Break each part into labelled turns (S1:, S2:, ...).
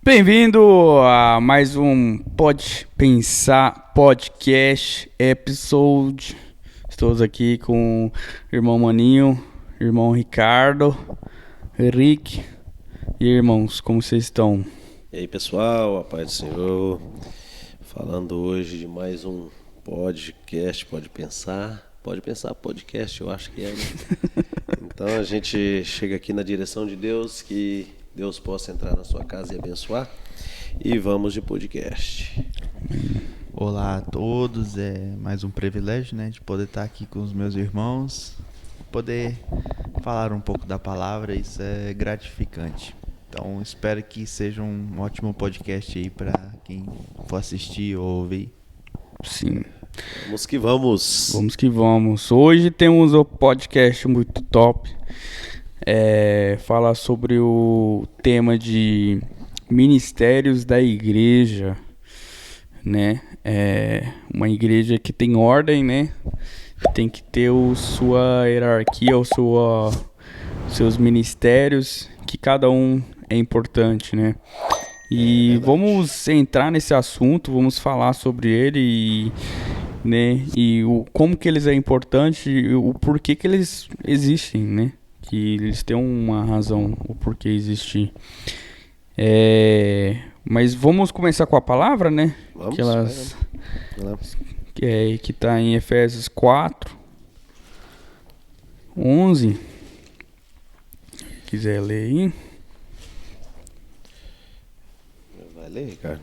S1: Bem-vindo a mais um Pode Pensar Podcast Episode. Estou aqui com o irmão Maninho, irmão Ricardo, Henrique e irmãos, como vocês estão?
S2: E aí pessoal, a paz do Senhor, falando hoje de mais um podcast, Pode Pensar podcast, eu acho que é, né? Então a gente chega aqui na direção de Deus, que Deus possa entrar na sua casa e abençoar, e vamos de podcast.
S3: Olá a todos, é mais um privilégio, né, de poder estar aqui com os meus irmãos, poder falar um pouco da palavra, isso é gratificante. Então espero que seja um ótimo podcast aí para quem for assistir ou ouvir.
S1: Sim.
S2: Vamos que vamos.
S1: Vamos que vamos. Hoje temos um podcast muito top. Falar sobre o tema de ministérios da igreja, né? Uma igreja que tem ordem, né? Tem que ter sua hierarquia, seus ministérios, que cada um é importante, né? E vamos entrar nesse assunto, vamos falar sobre ele e como que eles é importante e o porquê que eles existem, né? Que eles têm uma razão, o porquê existir. Mas vamos começar com a palavra, né?
S2: Vamos,
S1: Que está em Efésios 4, 11. Quiser ler aí.
S2: Vai ler, Ricardo.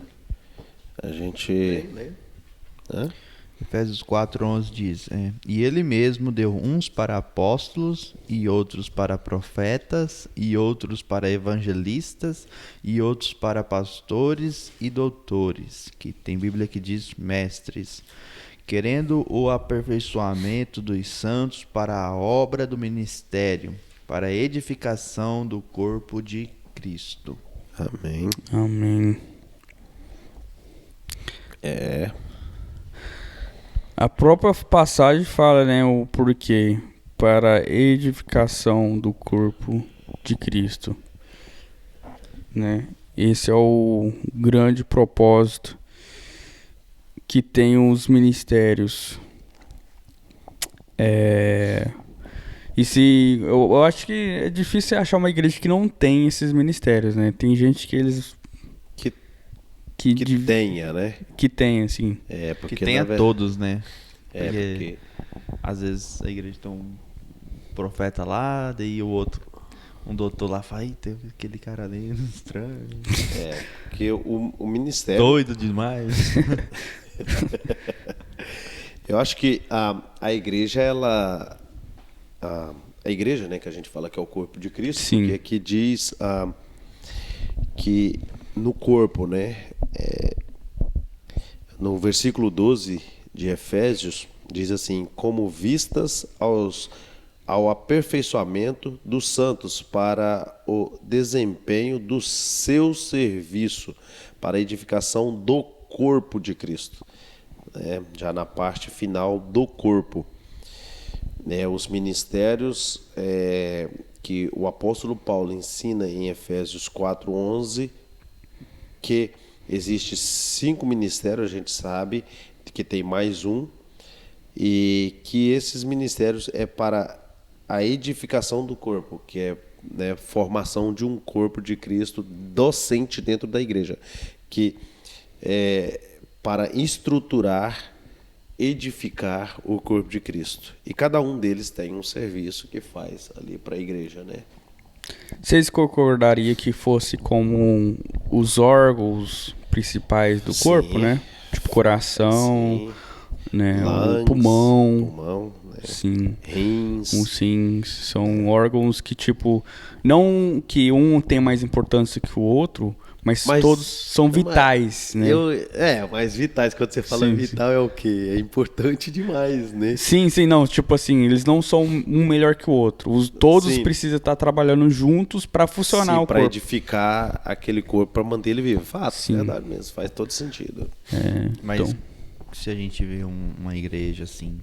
S2: A gente...
S3: Lê. Efésios 4:11 diz, e ele mesmo deu uns para apóstolos, e outros para profetas, e outros para evangelistas, e outros para pastores e doutores, que tem Bíblia que diz mestres, querendo o aperfeiçoamento dos santos para a obra do ministério, para a edificação do corpo de Cristo.
S2: Amém.
S1: Amém. A própria passagem fala, né, o porquê, para a edificação do corpo de Cristo, né? Esse é o grande propósito que tem os ministérios. Eu acho que é difícil achar uma igreja que não tem esses ministérios, né? Tem gente que eles
S2: Que tenha, né?
S1: que tem, assim.
S2: Porque
S3: Que tenha todos, né?
S2: Porque
S3: Às vezes a igreja tem um profeta lá, daí o outro, um doutor lá fala, teve aquele cara ali estranho.
S2: porque o ministério...
S3: Doido demais.
S2: Eu acho que a igreja, ela... A igreja, né, que a gente fala que é o corpo de Cristo,
S1: Sim.
S2: porque aqui diz que no corpo, né, no versículo 12 de Efésios, diz assim, como vistas ao aperfeiçoamento dos santos para o desempenho do seu serviço, para a edificação do corpo de Cristo, né, já na parte final do corpo. Os ministérios que o apóstolo Paulo ensina em Efésios 4:11, que existe 5 ministérios, a gente sabe que tem mais um, e que esses ministérios é para a edificação do corpo, que é, né, formação de um corpo de Cristo docente dentro da igreja, que é para estruturar, edificar o corpo de Cristo. E cada um deles tem um serviço que faz ali para a igreja, né?
S1: Vocês concordariam que fosse como os órgãos principais do corpo, né? Tipo coração, né?
S2: Lungs,
S1: O pulmão,
S2: né?
S1: sim.
S2: Rins.
S1: Os rins são órgãos que, tipo, não que um tem mais importância que o outro, mas todos são vitais, né?
S2: Mas vitais, quando você fala
S1: Sim,
S2: vital, é o quê? É importante demais, né?
S1: Sim, não, tipo assim, eles não são um melhor que o outro. Todos
S2: Sim.
S1: precisam estar trabalhando juntos para funcionar o
S2: para
S1: corpo.
S2: edificar aquele corpo, para manter ele vivo. Fato,
S1: Sim.
S2: verdade mesmo, faz todo sentido.
S3: Mas
S1: Então,
S3: se a gente vê uma igreja assim,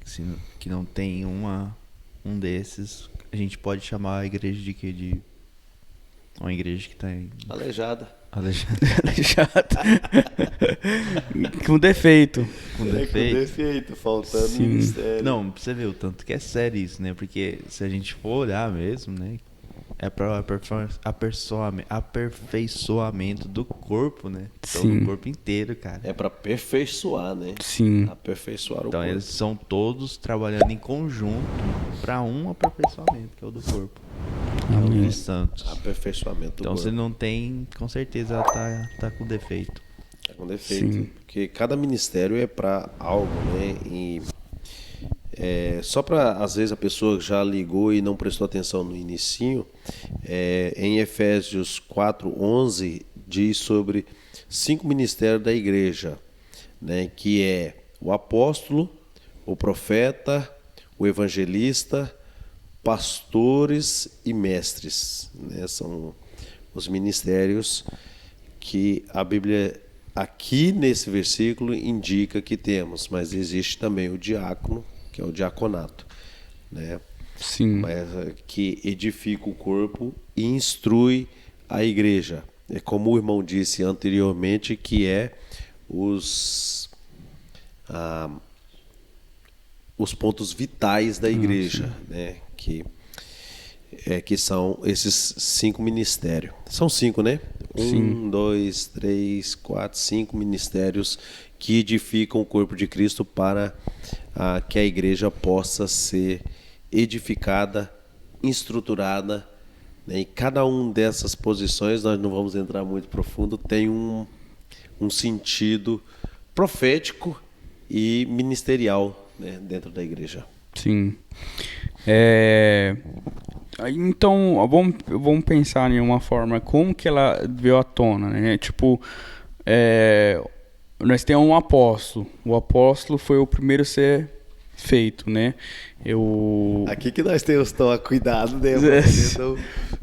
S3: que não tem um desses, a gente pode chamar a igreja de quê? Uma igreja que tá em...
S2: Aleijada.
S1: Aleijado. Com defeito.
S3: Com
S2: Com
S3: defeito.
S2: defeito, faltando
S1: Sim.
S2: ministério.
S3: Não, pra você ver o tanto que é sério isso, né? Porque se a gente for olhar mesmo, né? É para aperfeiçoamento do corpo, né? Então,
S1: Sim.
S3: do corpo inteiro, cara.
S2: É pra aperfeiçoar, né?
S1: Sim.
S2: Aperfeiçoar o
S3: Então
S2: corpo.
S3: eles são todos trabalhando em conjunto para um aperfeiçoamento, que é o do corpo. Que é o
S1: Amém.
S3: dos santos.
S2: Aperfeiçoamento do
S3: Então
S2: corpo.
S3: se não tem, com certeza tá com defeito.
S2: É com defeito.
S1: Sim.
S2: Porque cada ministério é para algo, né? E só para, às vezes, a pessoa já ligou e não prestou atenção no inicinho, em Efésios 4:11 diz sobre 5 ministérios da igreja, né? Que é o apóstolo, o profeta, o evangelista, pastores e mestres, né? São os ministérios que a Bíblia aqui nesse versículo indica que temos, mas existe também o diácono, que é o diaconato, né?
S1: Sim.
S2: Mas que edifica o corpo e instrui a igreja. É como o irmão disse anteriormente, que é os pontos vitais da igreja, né? Que são esses 5 ministérios. São 5, né?
S1: Sim.
S2: 1, 2, 3, 4, 5 ministérios que edificam o corpo de Cristo para que a igreja possa ser edificada, estruturada, né? E cada um dessas posições, nós não vamos entrar muito profundo, tem um sentido profético e ministerial, né? Dentro da igreja.
S1: Sim. Então, vamos pensar em uma forma, como que ela veio à tona, né? Tipo, nós temos um apóstolo. O apóstolo foi o primeiro a ser feito, né?
S2: Aqui que nós temos que tomar cuidado, né?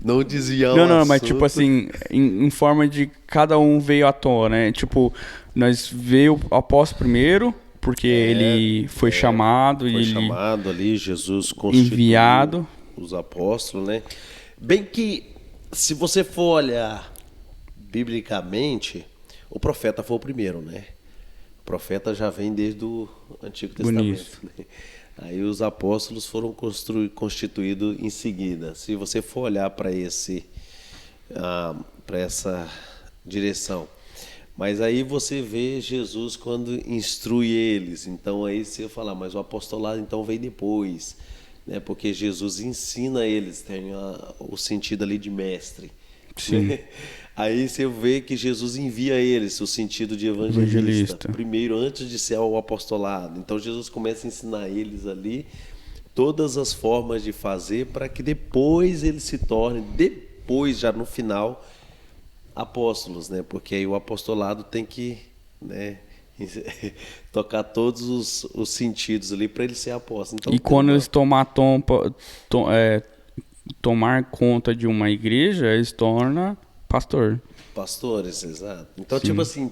S2: Não desviar o
S1: Não, mas
S2: assunto.
S1: tipo assim, em forma de cada um veio à tona, né? Tipo, nós veio o apóstolo primeiro, porque ele foi chamado
S2: Foi
S1: e ele
S2: chamado ali, Jesus constituiu
S1: enviado.
S2: os apóstolos, né? Bem que, se você for olhar biblicamente, o profeta foi o primeiro, né? O profeta já vem desde o Antigo Testamento, né? Aí os apóstolos foram constituídos em seguida. Se você for olhar para essa direção, mas aí você vê Jesus quando instrui eles. Então aí você fala, mas o apostolado então veio depois, né? Porque Jesus ensina eles, tem o sentido ali de mestre.
S1: Sim.
S2: Né? Aí você vê que Jesus envia eles, o sentido de evangelista. Primeiro, antes de ser o apostolado. Então Jesus começa a ensinar eles ali todas as formas de fazer para que depois eles se tornem, depois já no final, apóstolos, né? Porque aí o apostolado tem que, né, tocar todos os sentidos ali para ele ser apóstolo. Então,
S1: E quando eles tomar conta de uma igreja, eles tornam pastor.
S2: Pastores, exato. Então,
S1: Sim.
S2: tipo assim,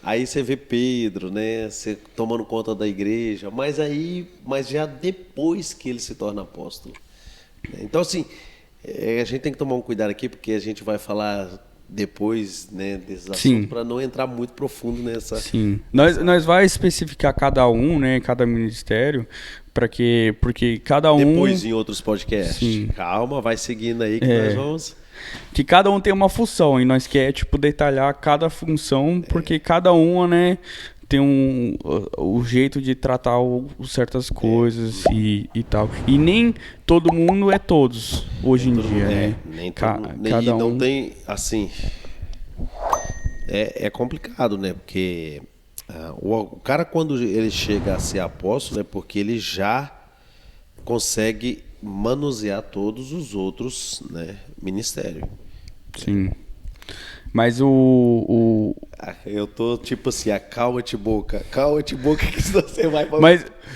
S2: aí você vê Pedro, né, você tomando conta da igreja, mas já depois que ele se torna apóstolo. Então, assim, a gente tem que tomar um cuidado aqui, porque a gente vai falar depois, né, desses assuntos, para não entrar muito profundo nessa.
S1: Sim. Nós vai especificar cada um, né, cada ministério, porque cada um...
S2: Depois em outros podcasts.
S1: Sim.
S2: Calma, vai seguindo aí que nós vamos...
S1: Que cada um tem uma função e nós quer, tipo, detalhar cada função, porque cada uma, né, tem o jeito de tratar certas coisas e tal. E nem todo mundo é todos hoje em dia, né?
S2: Nem
S1: Cada
S2: e não
S1: um...
S2: tem, assim... É complicado, né? Porque o cara, quando ele chega a ser apóstolo, é porque ele já consegue manusear todos os outros, né, ministérios.
S1: Sim. Mas
S2: Eu tô tipo assim, calma-te boca, que senão você vai...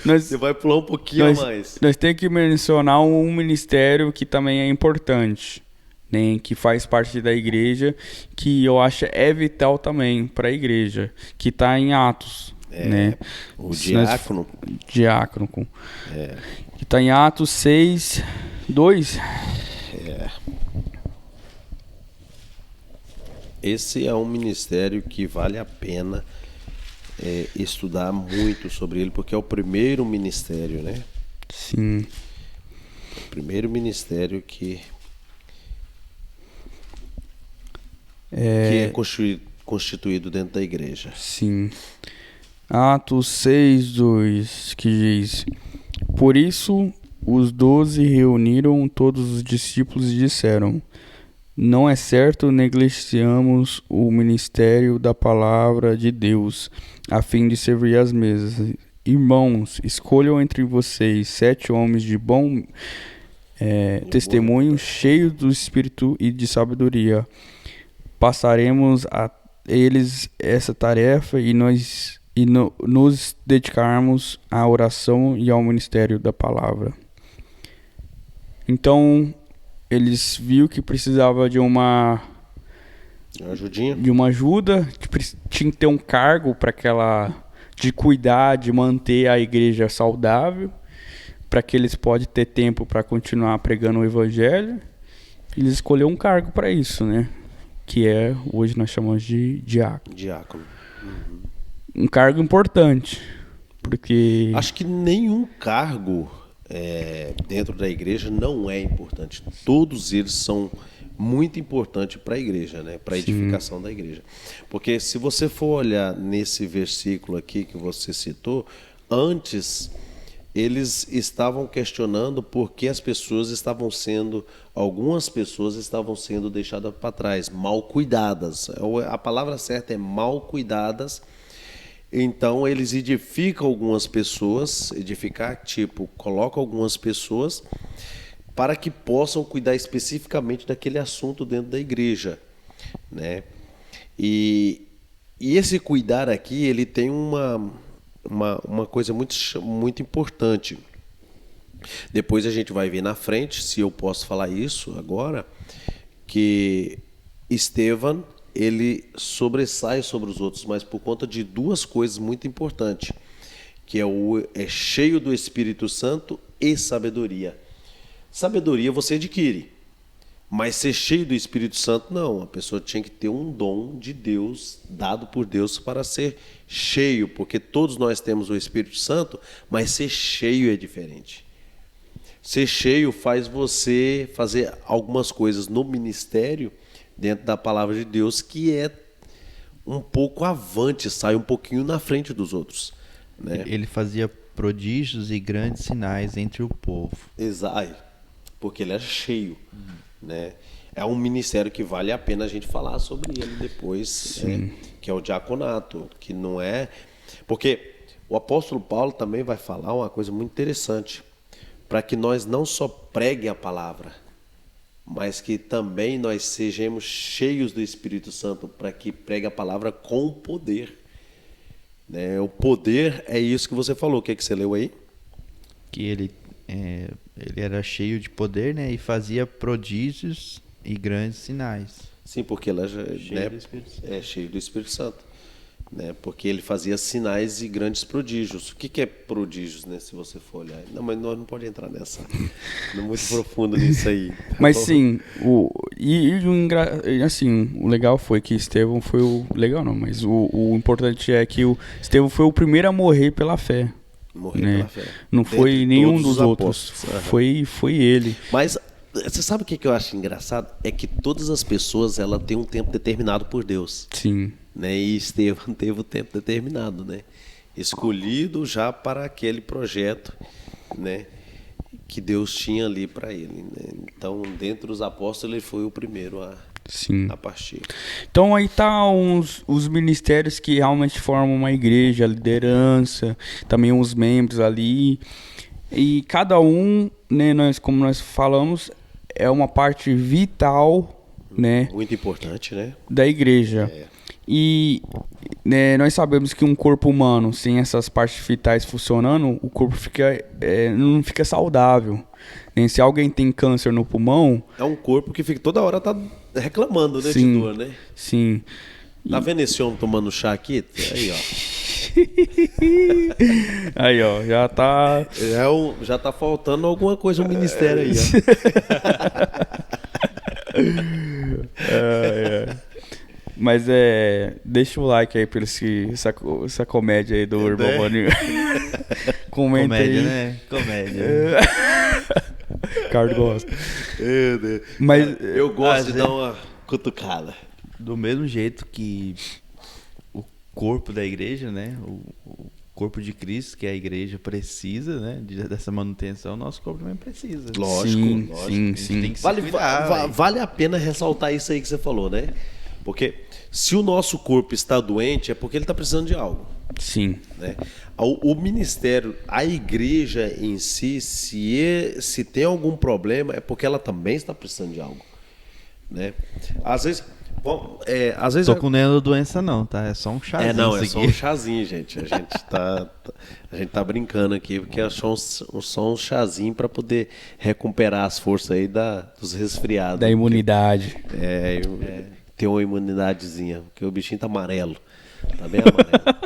S2: Você vai pular um pouquinho a mais.
S1: Nós temos que mencionar um ministério que também é importante, né, que faz parte da igreja, que eu acho vital também para a igreja, que está em Atos, né?
S2: O diácono.
S1: Diácono. Que está em Atos 6:2.
S2: Esse é um ministério que vale a pena estudar muito sobre ele, porque é o primeiro ministério, né?
S1: Sim.
S2: O primeiro ministério que é constituído dentro da igreja.
S1: Sim. Atos 6:2, que diz: Por isso os 12 reuniram todos os discípulos e disseram: Não é certo negligenciamos o ministério da palavra de Deus, a fim de servir às mesas. Irmãos, escolham entre vocês 7 homens de bom testemunho, cheios do Espírito e de sabedoria. Passaremos a eles essa tarefa e nos dedicarmos à oração e ao ministério da palavra. Então, eles viram que precisava de uma
S2: ajudinha,
S1: de uma ajuda, que tinha que ter um cargo para de cuidar, de manter a igreja saudável, para que eles possam ter tempo para continuar pregando o evangelho. Eles escolheram um cargo para isso, né? Que hoje nós chamamos de diácono.
S2: Diácono.
S1: Um cargo importante, porque...
S2: Acho que nenhum cargo dentro da igreja não é importante. Todos eles são muito importantes para a igreja, né? Para a edificação da igreja. Porque se você for olhar nesse versículo aqui que você citou, antes eles estavam questionando por que algumas pessoas estavam sendo deixadas para trás, mal cuidadas. A palavra certa é mal cuidadas. Então eles edificam algumas pessoas, colocam algumas pessoas para que possam cuidar especificamente daquele assunto dentro da igreja, né? E esse cuidar aqui, ele tem uma coisa muito importante. Depois a gente vai ver na frente, se eu posso falar isso agora, que Estevão, ele sobressai sobre os outros, mas por conta de 2 coisas muito importantes, que é cheio do Espírito Santo e sabedoria. Sabedoria você adquire, mas ser cheio do Espírito Santo não. A pessoa tinha que ter um dom de Deus, dado por Deus, para ser cheio, porque todos nós temos o Espírito Santo, mas ser cheio é diferente. Ser cheio faz você fazer algumas coisas no ministério, dentro da palavra de Deus, que é um pouco avante, sai um pouquinho na frente dos outros, né?
S3: Ele fazia prodígios e grandes sinais entre o povo.
S2: Exato, porque ele é cheio, né? É um ministério que vale a pena a gente falar sobre ele depois, que é o diaconato, que não é... Porque o apóstolo Paulo também vai falar uma coisa muito interessante, para que nós não só preguem a palavra, mas que também nós sejamos cheios do Espírito Santo, para que pregue a palavra com poder, né? O poder é isso que você falou. O que é que você leu aí?
S3: Que ele era cheio de poder, né? E fazia prodígios e grandes sinais.
S2: Sim, porque ela já é cheio do Espírito Santo, né? Porque ele fazia sinais e grandes prodígios. O que é prodígios, né? Se você for olhar. Não, mas nós não podemos entrar não muito profundo nisso aí. Tá?
S1: Mas sim, o legal foi que Estevão foi o... Legal não, mas o importante é que o Estevão foi o primeiro a morrer pela fé.
S2: Morrer
S1: né?
S2: pela fé.
S1: Não foi nenhum dos outros. Foi ele.
S2: Mas você sabe o que eu acho engraçado? É que todas as pessoas têm um tempo determinado por Deus.
S1: Sim.
S2: Né? E Estevão teve o tempo determinado, né? Escolhido já para aquele projeto, né? Que Deus tinha ali para ele, né? Então, dentre os apóstolos, ele foi o primeiro a partir.
S1: Então aí tá os ministérios que realmente formam uma igreja, a liderança, também os membros ali. E cada um, né, como nós falamos, é uma parte vital, né?
S2: Muito importante, né?
S1: Da igreja. E né, nós sabemos que um corpo humano, sem essas partes vitais funcionando, o corpo não fica saudável. Né? Se alguém tem câncer no pulmão... É
S2: um corpo que fica toda hora tá reclamando, né,
S1: sim,
S2: de dor, né?
S1: Sim.
S2: Tá vendo esse homem tomando chá aqui? Aí, ó.
S1: Aí, ó, já tá...
S2: Já tá faltando alguma coisa no ministério aí, ó.
S1: Mas deixa o like aí pra essa comédia aí do Irmão Maninho. Comenta
S3: Comédia,
S1: aí.
S3: né? Comédia.
S1: Ricardo gosta.
S2: Mas eu gosto de dar uma cutucada.
S3: Do mesmo jeito que o corpo da igreja, né? O corpo de Cristo, que a igreja precisa, né? Dessa manutenção, nosso corpo também precisa.
S2: Lógico.
S1: Sim.
S3: Tem que se cuidar,
S2: Vale a pena ressaltar isso aí que você falou, né? Porque se o nosso corpo está doente, é porque ele está precisando de algo.
S1: Sim.
S2: Né? O ministério, a igreja em si, se tem algum problema, é porque ela também está precisando de algo. Né? Às vezes
S3: Tô com nenhuma doença não, tá? É só um chazinho.
S2: É só um chazinho, gente. A gente tá brincando aqui, porque é só um chazinho para poder recuperar as forças aí dos resfriados.
S1: Da imunidade.
S2: Ter uma imunidadezinha, porque o bichinho tá amarelo. Tá bem amarelo.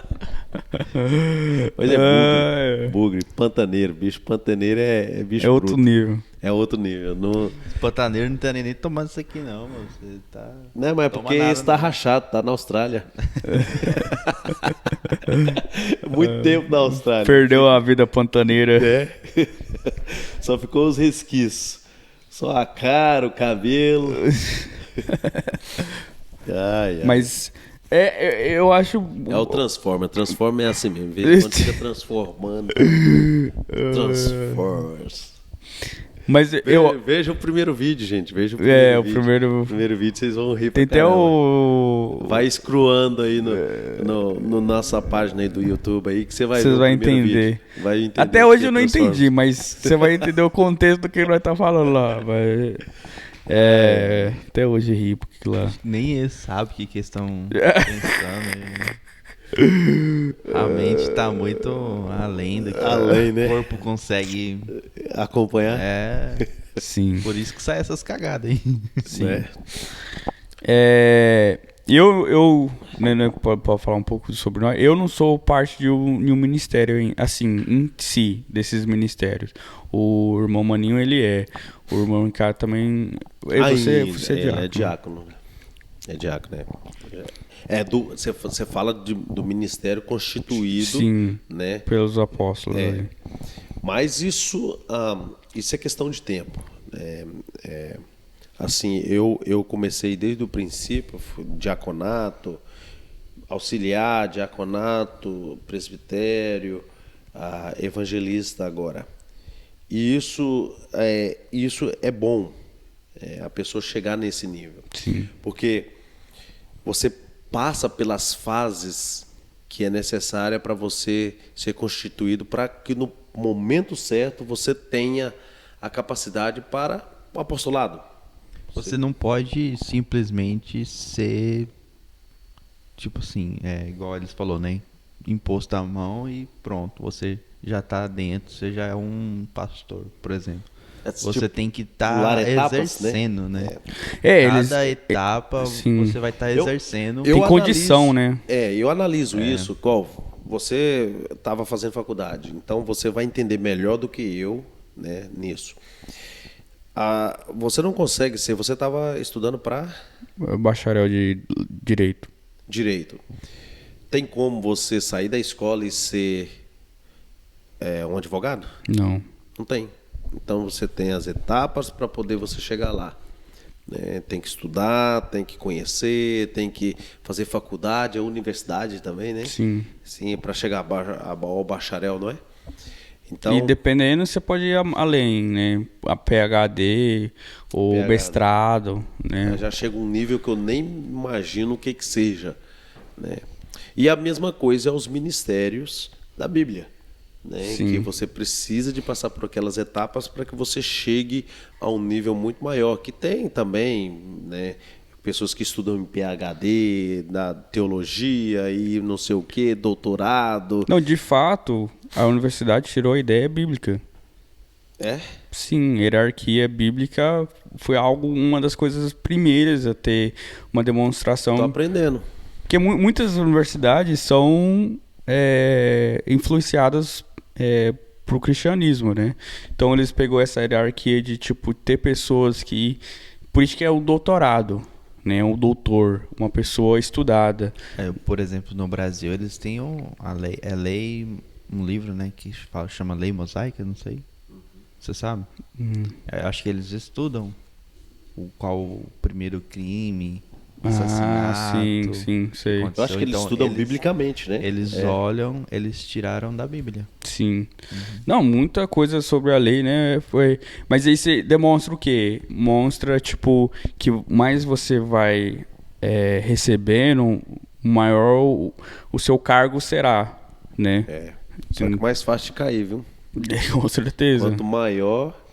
S2: Mas é bugre, pantaneiro. Bicho pantaneiro é bicho
S1: outro
S2: bruto.
S1: nível.
S2: É outro nível. Não...
S3: Pantaneiro não tá nem tomando isso aqui não, mano. Você tá...
S2: Não, mas é porque está rachado, tá na Austrália. Muito tempo na Austrália.
S1: Perdeu a vida pantaneira.
S2: Só ficou os resquícios. Só a cara, o cabelo.
S1: Mas eu acho...
S2: É o Transformer. Transformer é assim mesmo. Veja quando fica transformando. Transformers.
S1: Mas
S2: Veja o primeiro vídeo, gente. Veja o
S1: primeiro
S2: primeiro vídeo, vocês vão rir
S1: Tem
S2: pra
S1: até
S2: caramba. Vai scrollando aí no nossa página aí do YouTube aí que você vai ver o
S1: vai
S2: primeiro
S1: entender.
S2: vídeo. Vai entender.
S1: Até hoje eu não entendi, mas você vai entender o contexto do que ele vai estar falando lá. Até hoje ri, porque lá...
S3: Nem eles sabem o que eles estão pensando. Né? A mente tá muito além do que
S2: né?
S3: O corpo consegue
S2: acompanhar.
S1: Sim.
S3: Por isso que sai essas cagadas aí.
S1: Sim. Eu né, pode falar um pouco sobre nós. Eu não sou parte de um ministério assim, em si, desses ministérios. O irmão Maninho, ele é. O irmão Ricardo também. Você é diácono.
S2: É diácono. É diácono, né? Você fala do ministério constituído,
S1: sim,
S2: né?
S1: Pelos apóstolos.
S2: Mas isso é questão de tempo. Assim, eu comecei desde o princípio, diaconato, auxiliar, diaconato, presbitério, evangelista agora. E isso é bom, a pessoa chegar nesse nível.
S1: Sim.
S2: Porque você passa pelas fases que é necessária para você ser constituído, para que no momento certo você tenha a capacidade para o apostolado.
S3: Você não pode simplesmente ser, tipo assim, igual eles falou, né? Imposto à mão e pronto, você já está dentro, você já é um pastor, por exemplo. Você tem que estar exercendo, né? Cada etapa você vai estar exercendo.
S1: Tem condição, né?
S2: Eu analiso isso, você estava fazendo faculdade, então você vai entender melhor do que eu, né, nisso. Você não consegue ser, você estava estudando para...
S1: Bacharel de Direito.
S2: Direito. Tem como você sair da escola e ser um advogado?
S1: Não.
S2: Não tem. Então você tem as etapas para poder você chegar lá. Né? Tem que estudar, tem que conhecer, tem que fazer faculdade, a universidade também, né?
S1: Sim.
S2: Sim, para chegar ao bacharel, não é? Então,
S1: e dependendo, você pode ir além, né? A PhD ou mestrado, né?
S2: Já chega um nível que eu nem imagino o que seja, né? E a mesma coisa é os ministérios da Bíblia. Né, que você precisa de passar por aquelas etapas para que você chegue a um nível muito maior, que tem também, né, pessoas que estudam em PhD, na teologia e não sei o que, doutorado.
S1: Não, de fato, a universidade tirou a ideia bíblica. Sim, hierarquia bíblica foi uma das coisas primeiras a ter uma demonstração.
S2: Estou aprendendo.
S1: Porque muitas universidades são influenciadas pro cristianismo, né? Então eles pegou essa hierarquia de tipo ter pessoas que, por isso que é o doutorado, né? Um doutor, uma pessoa estudada.
S3: Por exemplo, no Brasil eles têm um livro, né, que chama Lei Mosaica, não sei. Você sabe? Eu acho que eles estudam qual o primeiro crime, assassinato.
S1: Sim, sei.
S2: Eu acho que eles estudam biblicamente, né?
S3: Eles olham, eles tiraram da Bíblia.
S1: Sim. Não, muita coisa sobre a lei, né? Mas aí você demonstra o quê? Mostra, tipo, que mais você vai recebendo, maior o seu cargo será, né?
S2: Só que mais fácil de cair, viu?
S1: Com certeza.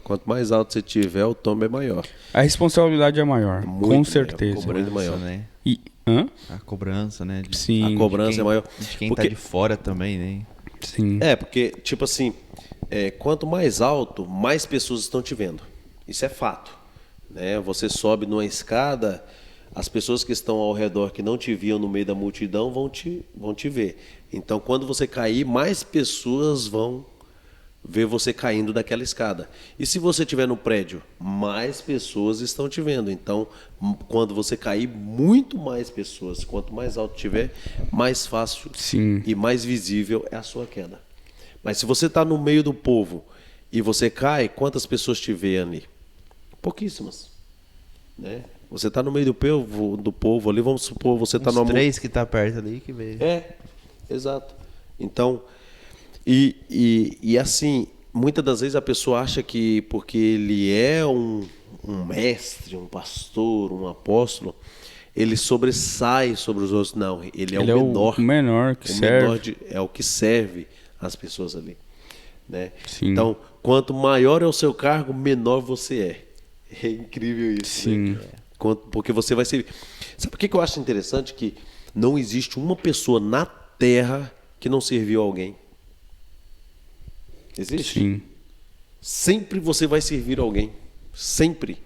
S2: Quanto mais alto você tiver, o tombo é maior.
S1: A responsabilidade é maior,
S2: Muito
S1: com
S2: maior,
S1: certeza.
S2: muito maior.
S3: Né?
S1: A
S3: cobrança, né?
S1: Sim.
S2: A cobrança é maior.
S3: De quem tá de fora também, né?
S1: Sim.
S2: Porque, tipo assim, quanto mais alto, mais pessoas estão te vendo. Isso é fato. Né? Você sobe numa escada, as pessoas que estão ao redor, que não te viam no meio da multidão, vão te ver. Então, quando você cair, mais pessoas vão ver você caindo daquela escada. E se você estiver no prédio, mais pessoas estão te vendo. Então, quando você cair, muito mais pessoas. Quanto mais alto tiver, mais fácil e mais visível é a sua queda. Mas se você está no meio do povo e você cai, quantas pessoas te veem ali? Pouquíssimas. Né? Você está no meio do povo ali, vamos supor, você está no...
S3: 3 que está perto ali que vê.
S2: Exato. Então... E assim, muitas das vezes a pessoa acha que porque ele é um mestre, um pastor, um apóstolo, ele sobressai sobre os outros. Não, ele é o menor.
S1: O menor que serve.
S2: Menor é o que serve as pessoas ali. Né?
S1: Sim.
S2: Quanto maior é o seu cargo, menor você é. É incrível isso.
S1: Sim.
S2: Né? Porque você vai ser... Sabe por que eu acho interessante que não existe uma pessoa na Terra que não serviu a alguém? Existe?
S1: Sim.
S2: Sempre você vai servir alguém. Sempre.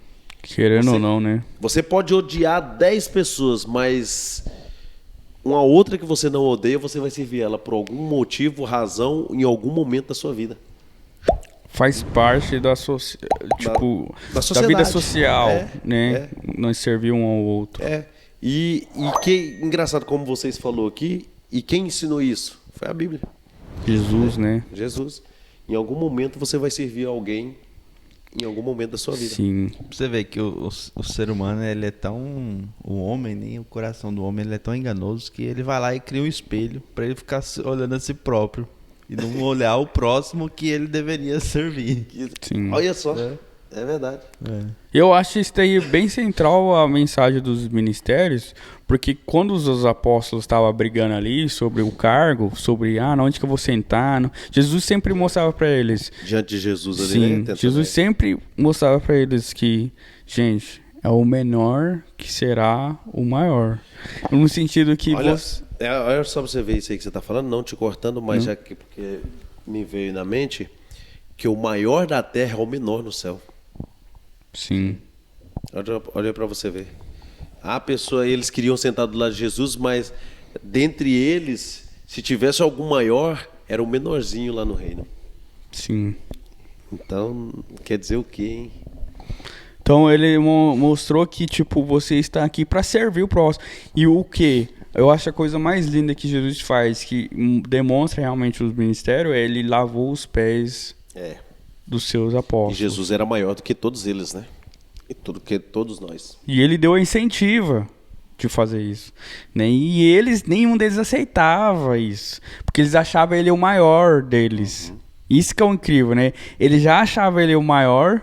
S1: Querendo ou não, né?
S2: Você pode odiar 10 pessoas, mas uma outra que você não odeia, você vai servir ela por algum motivo, razão, em algum momento da sua vida.
S1: Faz parte da
S2: sociedade.
S1: vida social, né? Nós servir um ao outro.
S2: E que engraçado como vocês falou aqui, e quem ensinou isso? Foi a Bíblia.
S1: Jesus, né?
S2: Jesus. Em algum momento você vai servir alguém, em algum momento da sua vida.
S1: Sim.
S3: Você vê que o ser humano, ele é tão... O homem, nem o coração do homem, ele é tão enganoso que ele vai lá e cria um espelho para ele ficar olhando a si próprio e não olhar o próximo que ele deveria servir.
S1: Sim.
S2: Olha só, é verdade.
S1: Eu acho isso daí bem central a mensagem dos ministérios, porque quando os apóstolos estavam brigando ali sobre o cargo, sobre onde que eu vou sentar, Jesus sempre mostrava para eles.
S2: Diante de Jesus ali,
S1: sim,
S2: né?
S1: Jesus sempre mostrava para eles que, gente, é o menor que será o maior. No sentido que
S2: olha só pra você ver isso aí que você tá falando, não te cortando, mas já que porque me veio na mente que o maior da terra é o menor no céu.
S1: Sim.
S2: Olha para você ver. Eles queriam sentar do lado de Jesus, mas dentre eles, se tivesse algum maior, era o menorzinho lá no reino.
S1: Sim.
S2: Então, quer dizer o quê, hein?
S1: Então ele mostrou que, tipo, você está aqui para servir o próximo. E o quê? Eu acho a coisa mais linda que Jesus faz, que demonstra realmente os ministérios, ele lavou os pés dos seus apóstolos.
S2: E Jesus era maior do que todos eles, né? E tudo que todos nós.
S1: E ele deu a incentiva de fazer isso, né? E nenhum deles aceitava isso, porque eles achavam ele o maior deles. Isso que é o incrível, né? Ele já achava ele o maior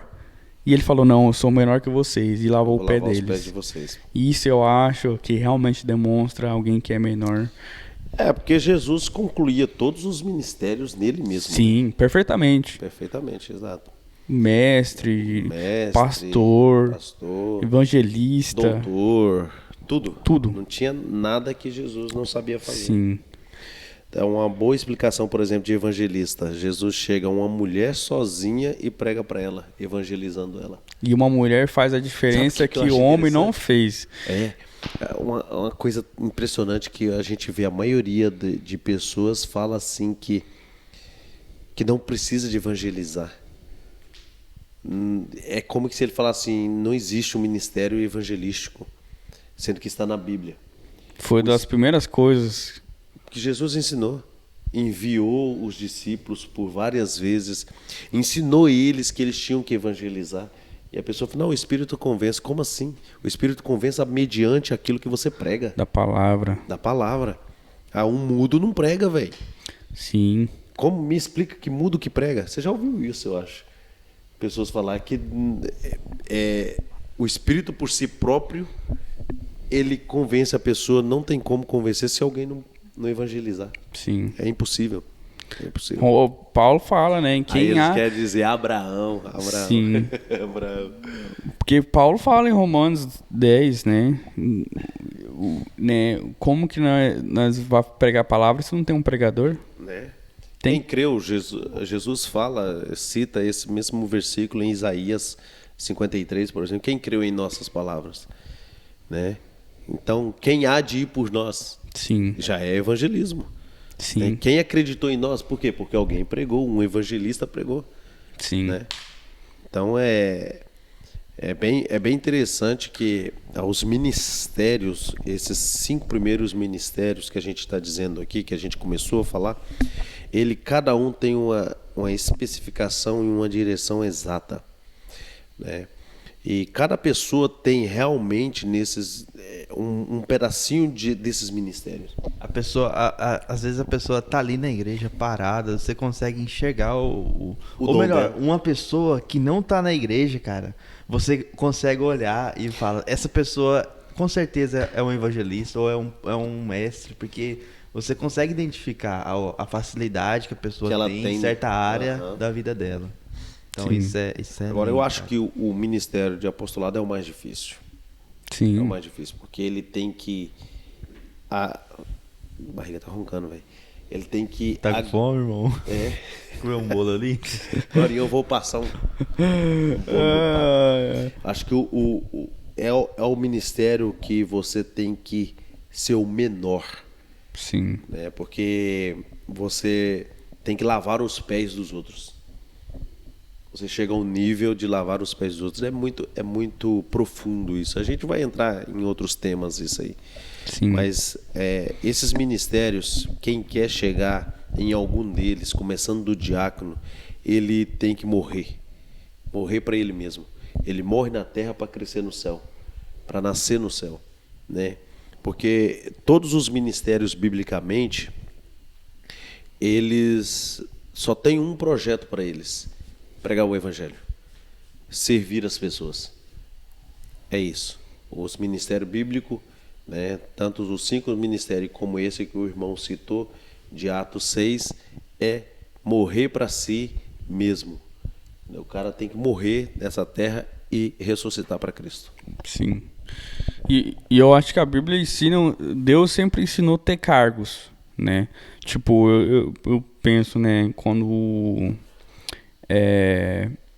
S1: e ele falou, não, eu sou menor que vocês, e lavou o pé deles.
S2: Os pés de vocês.
S1: Isso eu acho que realmente demonstra alguém que é menor.
S2: Porque Jesus concluía todos os ministérios nele mesmo.
S1: Sim, perfeitamente.
S2: Perfeitamente, exato.
S1: Mestre, pastor, evangelista,
S2: doutor, tudo.
S1: Tudo.
S2: Não tinha nada que Jesus não sabia fazer.
S1: Sim.
S2: Então, uma boa explicação, por exemplo, de evangelista. Jesus chega a uma mulher sozinha e prega para ela, evangelizando ela.
S1: E uma mulher faz a diferença que o homem não fez.
S2: Uma coisa impressionante que a gente vê, a maioria de pessoas fala assim que não precisa de evangelizar. É como se ele falasse assim, não existe um ministério evangelístico. sendo que está na Bíblia.
S1: Foi das primeiras coisas.
S2: Que Jesus ensinou. Enviou os discípulos por várias vezes, ensinou eles que eles tinham que evangelizar. E a pessoa fala, não, o Espírito convence. Como assim? O Espírito convence mediante aquilo que você prega.
S1: Da palavra.
S2: Da palavra. Ah, um mudo não prega, velho.
S1: Sim.
S2: Como me explica que mudo que prega? Você já ouviu isso, eu acho. Pessoas falar que o Espírito por si próprio, ele convence a pessoa, não tem como convencer se alguém não evangelizar.
S1: Sim.
S2: É impossível. É impossível.
S1: O Paulo fala, né? Em quem
S2: Aí eles
S1: há...
S2: querem dizer Abraão.
S1: Sim.
S2: Abraão.
S1: Porque Paulo fala em Romanos 10, né? Como que nós vamos pregar a palavra se não tem um pregador?
S2: Né?
S1: Tem.
S2: Quem creu, Jesus fala, cita esse mesmo versículo em Isaías 53, por exemplo. Quem creu em nossas palavras? Né? Então, quem há de ir por nós?
S1: Sim.
S2: Já é evangelismo.
S1: Sim.
S2: Né? Quem acreditou em nós? Por quê? Porque alguém pregou, um evangelista pregou.
S1: Sim.
S2: Né? Então, é bem interessante que os ministérios, esses 5 primeiros ministérios que a gente está dizendo aqui, que a gente começou a falar, cada um tem uma especificação e uma direção exata. Né? E cada pessoa tem realmente um pedacinho desses ministérios.
S3: A pessoa, às vezes a pessoa tá ali na igreja parada, você consegue enxergar ou melhor,
S2: dela.
S3: uma pessoa que não tá na igreja, cara, você consegue olhar e fala, essa pessoa com certeza é um evangelista ou é um mestre, porque você consegue identificar a facilidade que a pessoa
S2: Que ela
S3: tem
S2: tem,
S3: em certa área
S2: aham,
S3: da vida dela. Então
S1: Sim.
S3: isso é
S2: Agora,
S3: lindo,
S2: eu acho
S3: cara.
S2: que o ministério de apostolado é o mais difícil.
S1: Sim.
S2: É o mais difícil, porque ele tem que... A barriga tá roncando, velho. Ele tem que...
S3: Tá com fome, irmão?
S2: É.
S3: Comer um bolo ali?
S2: Agora eu vou passar um bolo no papo. Acho que é o ministério que você tem que ser o menor,
S1: Sim.
S2: né? Porque você tem que lavar os pés dos outros. Você chega a um nível de lavar os pés dos outros. É muito profundo isso. A gente vai entrar em outros temas isso aí.
S1: Sim.
S2: Mas esses ministérios, quem quer chegar em algum deles, começando do diácono, ele tem que morrer. Morrer para ele mesmo. Ele morre na terra para crescer no céu, para nascer no céu, né? Porque todos os ministérios, biblicamente, eles só têm um projeto para eles: pregar o evangelho, servir as pessoas. É isso. Os ministérios bíblicos, né, tanto os 5 ministérios como esse que o irmão citou, de Atos 6, é morrer para si mesmo. O cara tem que morrer nessa terra e ressuscitar para Cristo.
S1: Sim. E eu acho que a Bíblia ensina, Deus sempre ensinou ter cargos, né? Tipo, eu penso, né, quando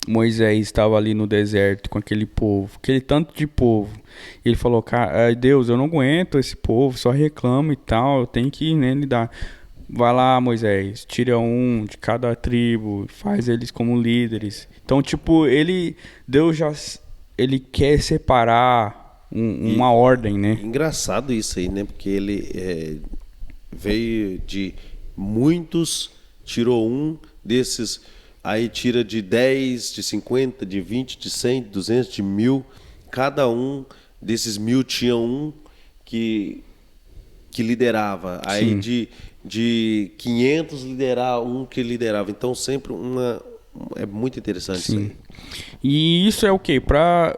S1: Moisés estava ali no deserto com aquele povo, aquele tanto de povo, ele falou, cara, Deus, eu não aguento esse povo, só reclama e tal, eu tenho que, né, lidar. Vai lá, Moisés, tira um de cada tribo, faz eles como líderes. Então, tipo, Deus ele quer separar uma ordem, né?
S2: Engraçado isso aí, né? Porque ele veio de muitos, tirou um desses, aí tira de 10, de 50, de 20, de 100, de 200, de 1000. Cada um desses 1000 tinha um que liderava. Aí de 500 liderar um que liderava. Então sempre é muito interessante.
S1: Sim.
S2: Isso aí.
S1: E isso é o quê? Para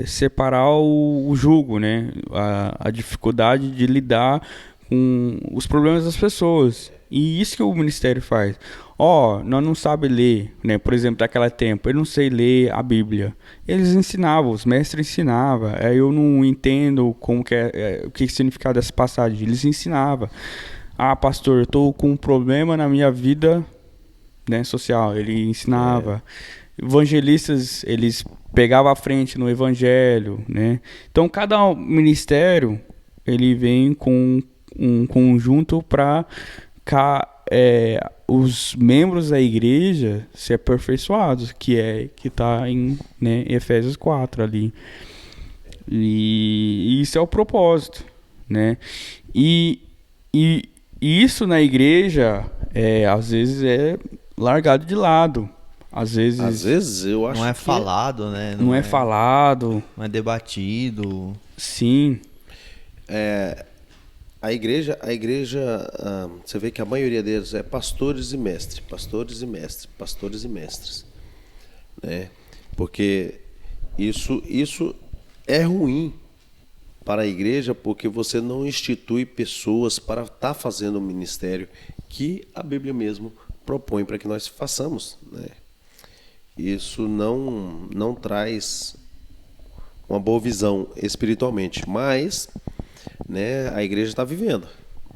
S1: separar o jugo, né? A dificuldade de lidar com os problemas das pessoas. E isso que o ministério faz. Nós não sabe ler, né? Por exemplo, daquela tempo, eu não sei ler a Bíblia. Eles ensinavam, os mestres ensinavam. Eu não entendo como que o que significa dessa passagem. Eles ensinavam. Pastor, eu estou com um problema na minha vida, né, social. Ele ensinava. Evangelistas, eles pegavam a frente no evangelho, né? Então, cada ministério, ele vem com um conjunto para os membros da igreja ser aperfeiçoados, que está em, né, Efésios 4 ali. E isso é o propósito, né? E, e isso na igreja, às vezes é largado de lado. Às vezes
S2: eu acho
S3: Não é
S2: que
S3: falado, né?
S1: não é falado.
S3: Não é debatido.
S1: Sim,
S2: a igreja, você vê que a maioria deles é pastores e mestres, pastores e mestres, pastores e mestres, né? Porque isso é ruim para a igreja, porque você não institui pessoas para estar fazendo o ministério que a Bíblia mesmo propõe para que nós façamos, né? Isso não traz uma boa visão espiritualmente, mas, né, a igreja está vivendo,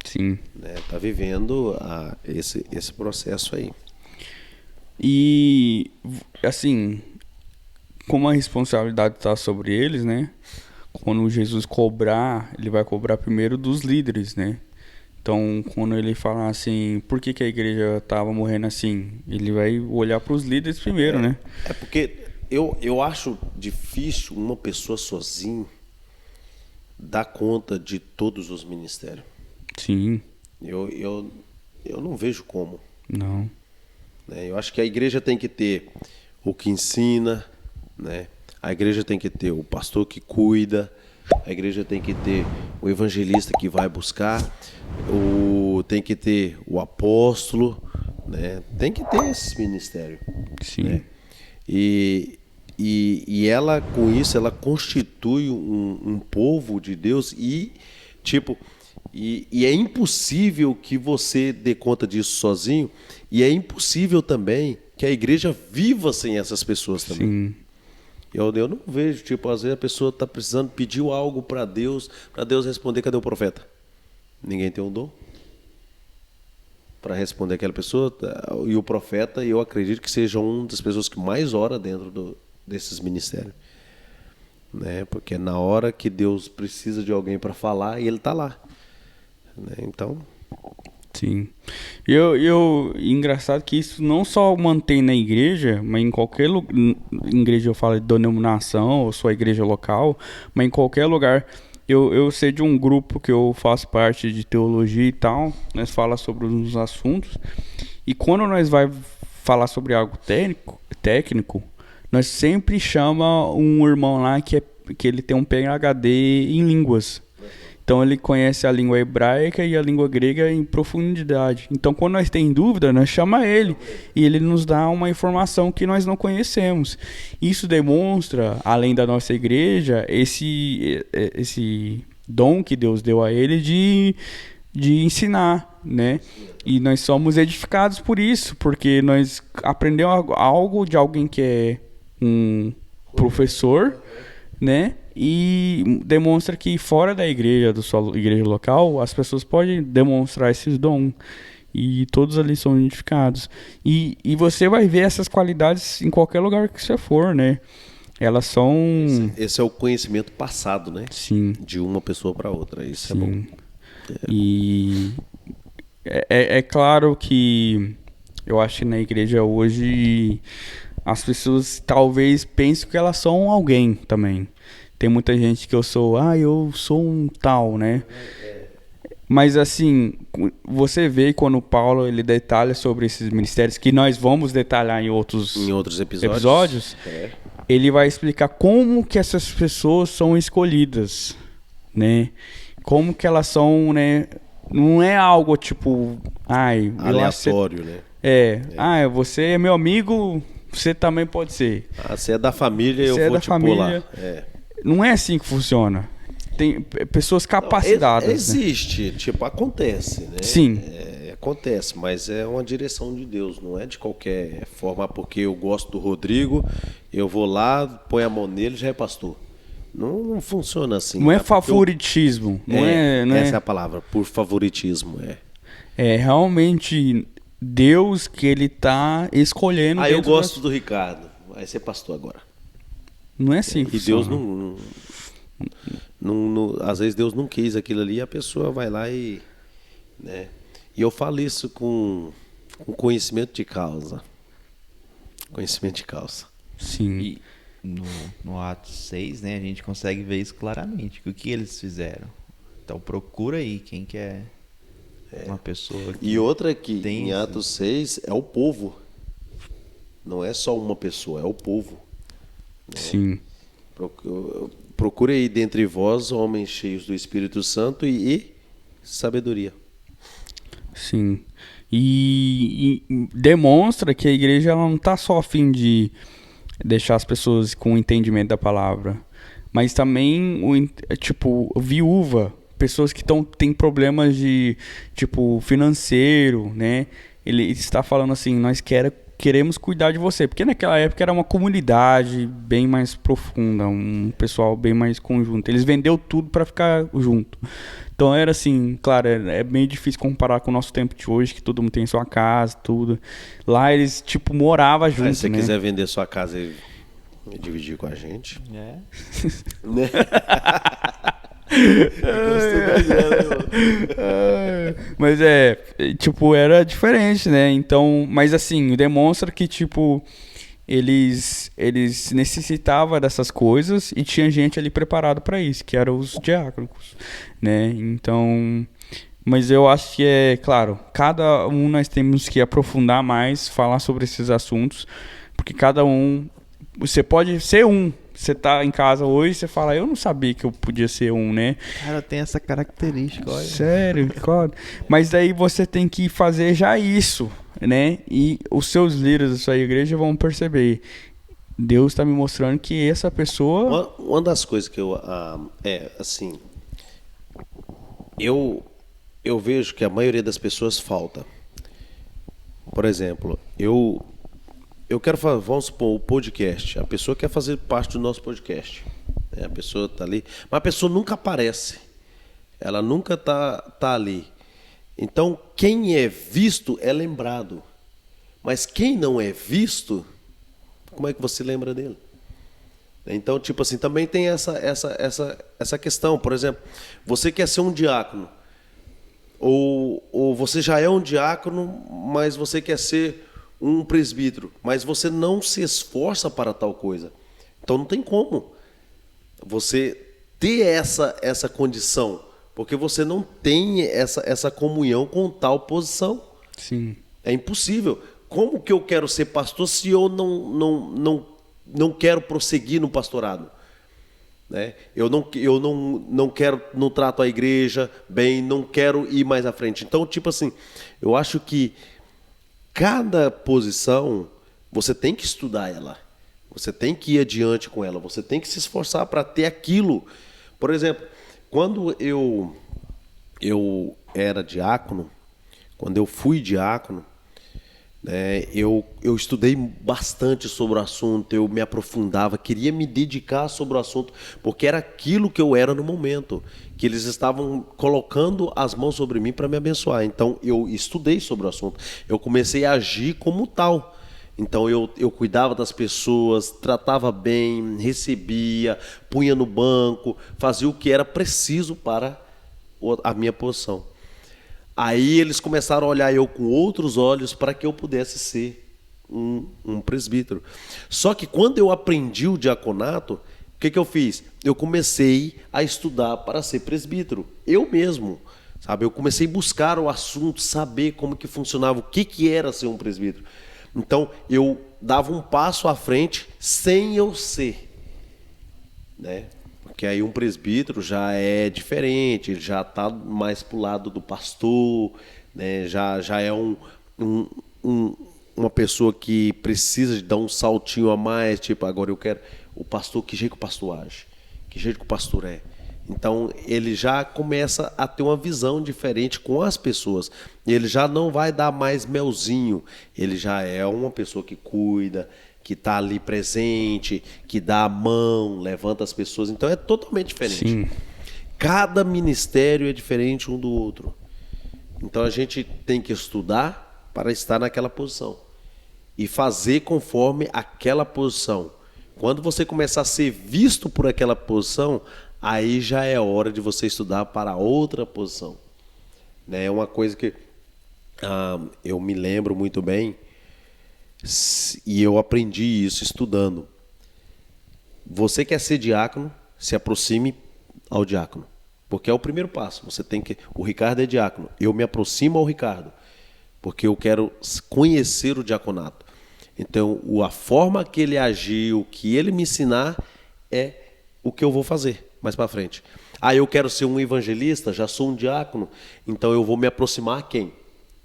S1: sim.
S2: né? Está vivendo esse processo aí.
S1: E, assim, como a responsabilidade está sobre eles, né? Quando Jesus cobrar, ele vai cobrar primeiro dos líderes, né? Então, quando ele falar assim, por que que a igreja estava morrendo assim? Ele vai olhar para os líderes primeiro, né?
S2: É porque eu acho difícil uma pessoa sozinha dar conta de todos os ministérios.
S1: Sim,
S2: Eu não vejo como,
S1: não.
S2: né? Eu acho que a igreja tem que ter o que ensina, né? A igreja tem que ter o pastor que cuida, a igreja tem que ter o evangelista que vai buscar, tem que ter o apóstolo, né? Tem que ter esse ministério,
S1: Sim,
S2: né? E ela, com isso, ela constitui um povo de Deus e é impossível que você dê conta disso sozinho, e é impossível também que a igreja viva sem essas pessoas também.
S1: sim,
S2: Eu não vejo, às vezes a pessoa está precisando, pediu algo para Deus responder, cadê o profeta? Ninguém tem um dom para responder aquela pessoa, e o profeta, eu acredito que seja uma das pessoas que mais ora dentro desses ministérios, né? Porque na hora que Deus precisa de alguém para falar, ele está lá, né? Então,
S1: sim. Engraçado que isso não só mantém na igreja, mas em qualquer lugar, igreja eu falo de denominação, ou sua igreja local, mas em qualquer lugar. Eu sei de um grupo que eu faço parte de teologia e tal, nós fala sobre uns assuntos, e quando nós vai falar sobre algo técnico, nós sempre chama um irmão lá que ele tem um PhD em línguas. Então ele conhece a língua hebraica e a língua grega em profundidade. Então quando nós tem dúvida, nós chama ele e ele nos dá uma informação que nós não conhecemos. Isso demonstra, além da nossa igreja, esse dom que Deus deu a ele de ensinar, né? E nós somos edificados por isso, porque nós aprendemos algo de alguém que é um professor, né? E demonstra que fora da igreja, da sua igreja local, as pessoas podem demonstrar esses dons. E todos ali são identificados. E você vai ver essas qualidades em qualquer lugar que você for, né? Elas são...
S2: esse é o conhecimento passado, né?
S1: Sim.
S2: De uma pessoa para outra. Isso
S1: Sim.
S2: é bom.
S1: E é claro que eu acho que na igreja hoje as pessoas talvez pensem que elas são alguém também. Tem muita gente que eu sou um tal, né? Mas assim, você vê quando o Paulo ele detalha sobre esses ministérios, que nós vamos detalhar em outros episódios, ele vai explicar como que essas pessoas são escolhidas, né? Como que elas são, né? Não é algo tipo,
S2: aleatório, né?
S1: Você é meu amigo, você também pode ser.
S2: Você é da família, eu vou te pular.
S1: Não é assim que funciona. Tem pessoas capacitadas.
S2: Existe, acontece, né?
S1: Sim.
S2: Acontece, mas é uma direção de Deus, não é de qualquer forma, porque eu gosto do Rodrigo, eu vou lá, põe a mão nele, já é pastor. Não funciona assim.
S1: Não é favoritismo.
S2: Essa é a palavra, por favoritismo.
S1: É realmente Deus que ele tá escolhendo.
S2: Eu gosto do Ricardo, vai ser pastor agora.
S1: Não é assim.
S2: E Deus às vezes Deus não quis aquilo ali, a pessoa vai lá né? E eu falo isso com conhecimento de causa. Conhecimento de causa.
S1: Sim.
S3: no Atos 6, né, a gente consegue ver isso claramente. O que eles fizeram? Então procura aí quem que é uma pessoa que
S2: E outra que
S3: tem
S2: em Atos 6 é o povo. Não é só uma pessoa, é o povo.
S1: Sim.
S2: Procure aí dentre vós homens cheios do Espírito Santo e sabedoria.
S1: Sim. E demonstra que a igreja ela não está só a fim de deixar as pessoas com o entendimento da palavra, mas também tipo viúva, pessoas que têm problemas de tipo financeiro, né? Ele está falando assim, queremos cuidar de você, porque naquela época era uma comunidade bem mais profunda, um pessoal bem mais conjunto. Eles venderam tudo para ficar junto. Então era assim, claro, é bem difícil comparar com o nosso tempo de hoje, que todo mundo tem sua casa, tudo. Lá eles, tipo, moravam junto,
S2: Se você
S1: né?
S2: quiser vender sua casa e dividir com a gente.
S3: É.
S2: Né?
S1: Mas tipo, era diferente, né? Então, mas assim, demonstra que, tipo, eles necessitavam dessas coisas e tinha gente ali preparado para isso, que eram os diáconos, né? Então, mas eu acho que claro, cada um nós temos que aprofundar mais, falar sobre esses assuntos, porque cada um, você pode ser um. Você tá em casa hoje, você fala, eu não sabia que eu podia ser um, né?
S3: Cara, tem essa característica, olha.
S1: Sério, claro. Mas daí você tem que fazer já isso, né? E os seus líderes da sua igreja vão perceber. Deus está me mostrando que essa pessoa...
S2: Uma das coisas que eu... assim... Eu vejo que a maioria das pessoas falta. Por exemplo, eu quero fazer, vamos supor, o podcast. A pessoa quer fazer parte do nosso podcast. A pessoa está ali, mas a pessoa nunca aparece. Ela nunca tá ali. Então, quem é visto é lembrado. Mas quem não é visto, como é que você lembra dele? Então, tipo assim, também tem essa questão. Por exemplo, você quer ser um diácono. Ou você já é um diácono, mas você quer ser um presbítero, mas você não se esforça para tal coisa. Então não tem como você ter essa condição, porque você não tem essa comunhão com tal posição.
S1: Sim.
S2: É impossível. Como que eu quero ser pastor se eu não quero prosseguir no pastorado? Né? Eu não quero, não trato a igreja bem, não quero ir mais à frente. Então, tipo assim, eu acho que cada posição, você tem que estudar ela. Você tem que ir adiante com ela. Você tem que se esforçar para ter aquilo. Por exemplo, quando eu era diácono, quando eu fui diácono, né, eu estudei bastante sobre o assunto, eu me aprofundava, queria me dedicar sobre o assunto, porque era aquilo que eu era no momento, que eles estavam colocando as mãos sobre mim para me abençoar. Então eu estudei sobre o assunto, eu comecei a agir como tal. Então eu cuidava das pessoas, tratava bem, recebia, punha no banco, fazia o que era preciso para a minha posição. Aí eles começaram a olhar eu com outros olhos para que eu pudesse ser um presbítero. Só que quando eu aprendi o diaconato, o que eu fiz? Eu comecei a estudar para ser presbítero. Eu mesmo, sabe? Eu comecei a buscar o assunto, saber como que funcionava, o que era ser um presbítero. Então, eu dava um passo à frente sem eu ser, né? Porque aí um presbítero já é diferente, ele já está mais para o lado do pastor, né? Já é uma pessoa que precisa de dar um saltinho a mais, tipo, agora eu quero o pastor, que jeito que o pastor age, que jeito que o pastor é. Então ele já começa a ter uma visão diferente com as pessoas. Ele já não vai dar mais melzinho, ele já é uma pessoa que cuida, que está ali presente, que dá a mão, levanta as pessoas. Então é totalmente diferente.
S1: Sim.
S2: Cada ministério é diferente um do outro. Então a gente tem que estudar para estar naquela posição e fazer conforme aquela posição. Quando você começar a ser visto por aquela posição, aí já é hora de você estudar para outra posição. É uma coisa que eu me lembro muito bem, e eu aprendi isso estudando, você quer ser diácono, se aproxime ao diácono. Porque é o primeiro passo. Você tem que. O Ricardo é diácono. Eu me aproximo ao Ricardo. Porque eu quero conhecer o diaconato. Então, a forma que ele agir, o que ele me ensinar, é o que eu vou fazer mais para frente. Eu quero ser um evangelista, já sou um diácono, então eu vou me aproximar a quem?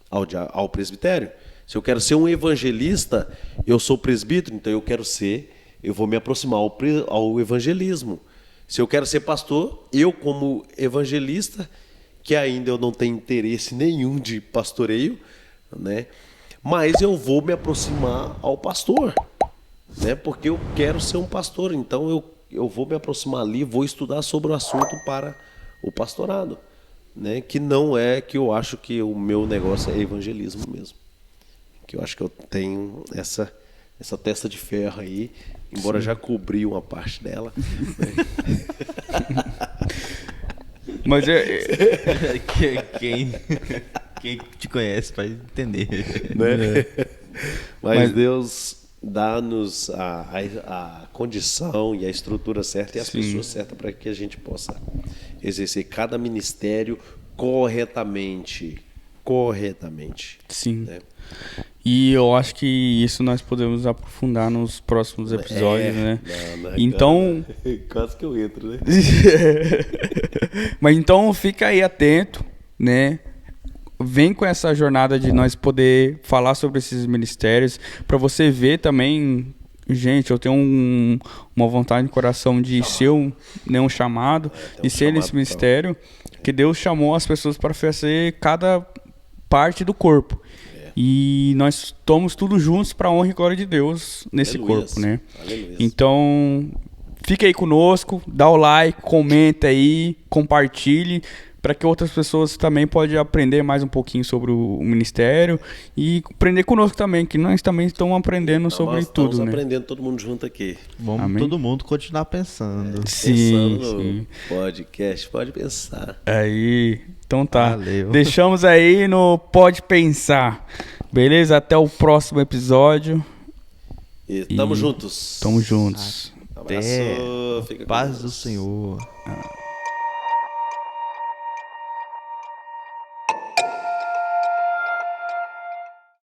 S2: Ao presbitério. Se eu quero ser um evangelista, eu sou presbítero, então eu vou me aproximar ao evangelismo. Se eu quero ser pastor, eu como evangelista, que ainda eu não tenho interesse nenhum de pastoreio, né? Mas eu vou me aproximar ao pastor, né? Porque eu quero ser um pastor, então eu vou me aproximar ali, vou estudar sobre o assunto para o pastorado, né? Que não é que eu acho que o meu negócio é evangelismo mesmo. Que eu acho que eu tenho essa testa de ferro aí, embora já cobri uma parte dela. Né?
S1: Mas
S3: Quem te conhece vai entender.
S2: Né? Mas Deus dá-nos a condição e a estrutura certa e as pessoas certas para que a gente possa exercer cada ministério corretamente.
S1: Sim.
S2: Né?
S1: E eu acho que isso nós podemos aprofundar nos próximos episódios, né? Então...
S2: Quase que eu entro, né?
S1: Mas então fica aí atento, né? Vem com essa jornada de nós poder falar sobre esses ministérios, para você ver também, gente, eu tenho uma vontade no coração de ser um chamado, e ser nesse ministério, que Deus chamou as pessoas para fazer cada parte do corpo. E nós estamos tudo juntos para a honra e glória de Deus nesse corpo, né?
S2: Aleluia.
S1: Então, fique aí conosco, dá o like, comenta aí, compartilhe, para que outras pessoas também possam aprender mais um pouquinho sobre o ministério e aprender conosco também, que nós também estamos aprendendo sobre tudo, né?
S2: Estamos aprendendo todo mundo junto aqui.
S3: Vamos todo mundo continuar pensando.
S1: Sim,
S2: Pensando
S1: sim.
S2: no podcast, pode pensar.
S1: Aí, então tá.
S3: Valeu.
S1: Deixamos aí no Pode Pensar. Beleza? Até o próximo episódio.
S2: E tamo juntos.
S1: Tamo juntos.
S2: Abraço.
S3: Até.
S2: Fica com
S3: Paz
S2: Deus.
S3: do Senhor.